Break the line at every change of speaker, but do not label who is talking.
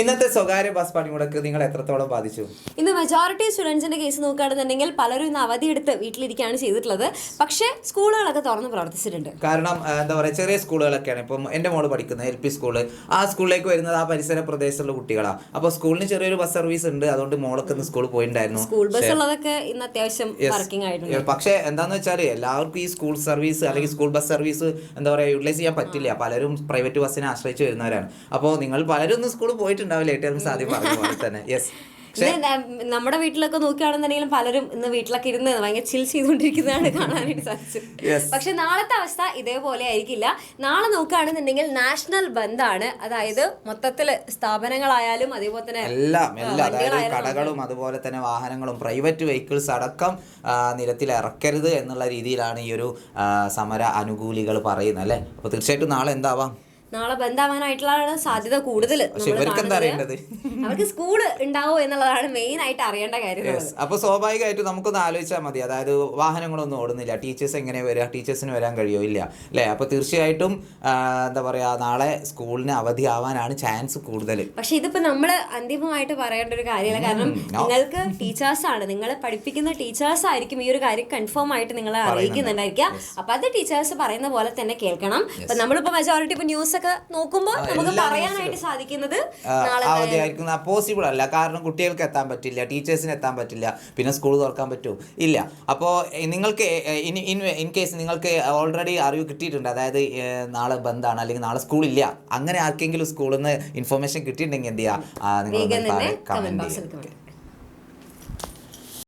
ഇന്നത്തെ സ്വകാര്യ ബസ് പണിമുടക്ക് നിങ്ങൾ എത്രത്തോളം ബാധിച്ചു?
ഇന്ന് മെജോറിറ്റി സ്റ്റുഡൻസിന്റെ കേസ് നോക്കുകയാണെന്നുണ്ടെങ്കിൽ പലരും ഇന്ന് അവധിയെടുത്ത് വീട്ടിലിരിക്കുകയാണ് ചെയ്തിട്ടുള്ളത്. പക്ഷേ സ്കൂളുകളൊക്കെ തുറന്ന് പ്രവർത്തിച്ചിട്ടുണ്ട്.
കാരണം എന്താ പറയുക, ചെറിയ സ്കൂളുകളൊക്കെയാണ്. ഇപ്പം എൻ്റെ മോള് പഠിക്കുന്നത് LP സ്കൂള്, ആ സ്കൂളിലേക്ക് വരുന്നത് ആ പരിസര പ്രദേശത്തുള്ള കുട്ടികളാണ്. അപ്പോൾ സ്കൂളിന് ചെറിയൊരു ബസ് സർവീസ് ഉണ്ട്, അതുകൊണ്ട് മോളൊക്കെ ഇന്ന് സ്കൂളിൽ പോയിട്ടുണ്ടായിരുന്നു.
സ്കൂൾ ബസ് ഉള്ളതൊക്കെ ഇന്ന് അത്യാവശ്യം വർക്കിംഗ് ആയിട്ടുണ്ട്.
പക്ഷേ എന്താണെന്ന് വെച്ചാൽ എല്ലാവർക്കും ഈ സ്കൂൾ സർവീസ് അല്ലെങ്കിൽ സ്കൂൾ ബസ് സർവീസ് എന്താ പറയുക യൂട്ടിലൈസ് ചെയ്യാൻ പറ്റില്ല. പലരും പ്രൈവറ്റ് ബസ്സിനെ ആശ്രയിച്ച് വരുന്നവരാണ്. അപ്പോൾ നിങ്ങൾ പലരും ഒന്ന് സ്കൂളിൽ പോയിട്ടുണ്ടാവില്ല, ഏറ്റവും സാധ്യം പറഞ്ഞ പോലെ തന്നെ. യെസ്,
നമ്മുടെ വീട്ടിലൊക്കെ നോക്കുകയാണെന്നുണ്ടെങ്കിലും പലരും ഇന്ന് വീട്ടിലൊക്കെ ഇരുന്ന് ഭയങ്കര ചിൽ ചെയ്തുകൊണ്ടിരിക്കുന്നതാണ് കാണാനായിട്ട് സാധിച്ചത്. പക്ഷെ നാളത്തെ അവസ്ഥ ഇതേപോലെ ആയിരിക്കില്ല. നാളെ നോക്കുകയാണെന്നുണ്ടെങ്കിൽ നാഷണൽ ബന്ദാണ്. അതായത് മൊത്തത്തില് സ്ഥാപനങ്ങളായാലും അതേപോലെ തന്നെ
അതായത് കടകളും അതുപോലെ തന്നെ വാഹനങ്ങളും പ്രൈവറ്റ് വെഹിക്കിൾസ് അടക്കം നിരത്തിൽ ഇറക്കരുത് എന്നുള്ള രീതിയിലാണ് ഈ ഒരു സമര അനുകൂലികൾ പറയുന്നത് അല്ലേ. അപ്പോൾ തീർച്ചയായിട്ടും നാളെ എന്താവാം,
നാളെ ബന്ധാവാനായിട്ടുള്ള സാധ്യത കൂടുതൽ. അവർക്ക് സ്കൂള് ഉണ്ടാവോ എന്നുള്ളതാണ് മെയിൻ ആയിട്ട് അറിയേണ്ട കാര്യം.
അപ്പൊ സ്വാഭാവികമായിട്ടും നമുക്കൊന്ന് ആലോചിച്ചാൽ മതി. അതായത് വാഹനങ്ങളൊന്നും ഓടുന്നില്ല, ടീച്ചേഴ്സ് എങ്ങനെ വരിക, ടീച്ചേഴ്സിന് വരാൻ കഴിയോ, ഇല്ല അല്ലേ. അപ്പൊ തീർച്ചയായിട്ടും എന്താ പറയാ, നാളെ സ്കൂളിന് അവധി ആവാനാണ് ചാൻസ് കൂടുതൽ.
പക്ഷെ ഇതിപ്പോ നമ്മള് അന്തിമമായിട്ട് പറയേണ്ട ഒരു കാര്യമല്ല. കാരണം നിങ്ങൾക്ക് ടീച്ചേഴ്സാണ്, നിങ്ങളെ പഠിപ്പിക്കുന്ന ടീച്ചേഴ്സ് ആയിരിക്കും ഈ ഒരു കാര്യം കൺഫേം ആയിട്ട് നിങ്ങളെ അറിയിക്കുന്നുണ്ടായിരിക്കുക. അപ്പൊ അത് ടീച്ചേഴ്സ് പറയുന്ന പോലെ തന്നെ കേൾക്കണം. അപ്പൊ നമ്മളിപ്പോ മെജോറിറ്റി ഇപ്പൊ ന്യൂസ് നോക്കുമ്പോൾ നമുക്ക് പറയാനായിട്ട് സാധിക്കുന്നത്
അവധിയായിരിക്കും പോസിബിൾ അല്ല. കാരണം കുട്ടികൾക്ക് എത്താൻ പറ്റില്ല, ടീച്ചേഴ്സിന് എത്താൻ പറ്റില്ല, പിന്നെ സ്കൂൾ തുറക്കാൻ പറ്റുമോ, ഇല്ല. അപ്പോൾ നിങ്ങൾക്ക് ഇൻ കേസ് നിങ്ങൾക്ക് ഓൾറെഡി അറിവ് കിട്ടിയിട്ടുണ്ട്, അതായത് നാളെ ബന്ദാണ് അല്ലെങ്കിൽ നാളെ സ്കൂളില്ല, അങ്ങനെ ആർക്കെങ്കിലും സ്കൂളിൽ നിന്ന് ഇൻഫർമേഷൻ കിട്ടിയിട്ടുണ്ടെങ്കിൽ എന്ത് ചെയ്യുക, നിങ്ങൾ കമന്റ് ചെയ്യുക.